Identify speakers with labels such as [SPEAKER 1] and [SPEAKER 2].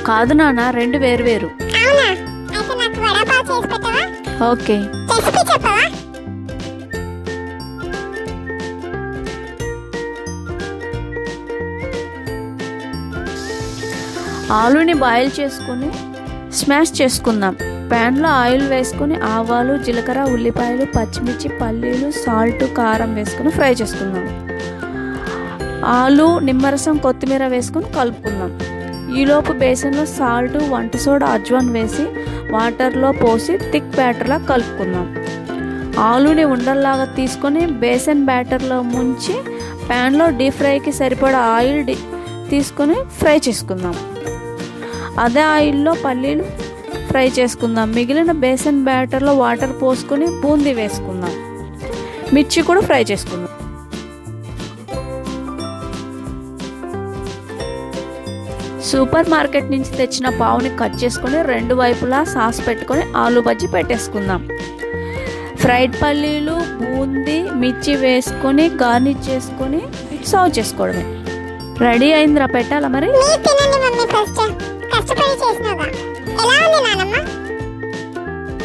[SPEAKER 1] కాదు నాన్న, రెండు వేరు వేరు.
[SPEAKER 2] అవునా? అయితే నాకు వడా పావ్ చేసి పెట్టవా?
[SPEAKER 1] ఓకే.
[SPEAKER 2] రెసిపీ చెప్పవా?
[SPEAKER 1] ఆలూని బాయిల్ చేసుకుని స్మాష్ చేసుకుందాం. ప్యాన్లో ఆయిల్ వేసుకుని ఆవాలు, జీలకర్ర, ఉల్లిపాయలు, పచ్చిమిర్చి, పల్లీలు, సాల్ట్, కారం వేసుకుని ఫ్రై చేసుకుందాం. ఆలు, నిమ్మరసం, కొత్తిమీర వేసుకుని కలుపుకుందాం. ఈలోపు బేసన్లో సాల్ట్, వంట సోడా, అజ్వాన్ వేసి వాటర్లో పోసి థిక్ బ్యాటర్లా కలుపుకుందాం. ఆలుని ఉండల్లాగా తీసుకొని బేసన్ బ్యాటర్లో ముంచి ప్యాన్లో డీప్ ఫ్రైకి సరిపడా ఆయిల్ తీసుకొని ఫ్రై చేసుకుందాం. అదే ఆయిల్లో పల్లీలు ఫ్రై చేసుకుందాం. మిగిలిన బేసన్ బ్యాటర్లో వాటర్ పోసుకొని బూందీ వేసుకుందాం. మిర్చి కూడా ఫ్రై చేసుకుందాం. సూపర్ మార్కెట్ నుంచి తెచ్చిన పావుని కట్ చేసుకొని రెండు వైపులా సాస్ పెట్టుకొని ఆలు బజ్జీ పెట్టేసుకుందాం. ఫ్రైడ్ పల్లీలు, బూందీ, మిర్చి వేసుకొని గార్నిష్ చేసుకొని సర్వ్ చేసుకోవడమే. రెడీ అయిందిరా, పెట్టాలా మరి?
[SPEAKER 2] మీరు తినండి మమ్మీ, ఫస్ట్ కష్టపడి చేసినాగా. ఎలా ఉంది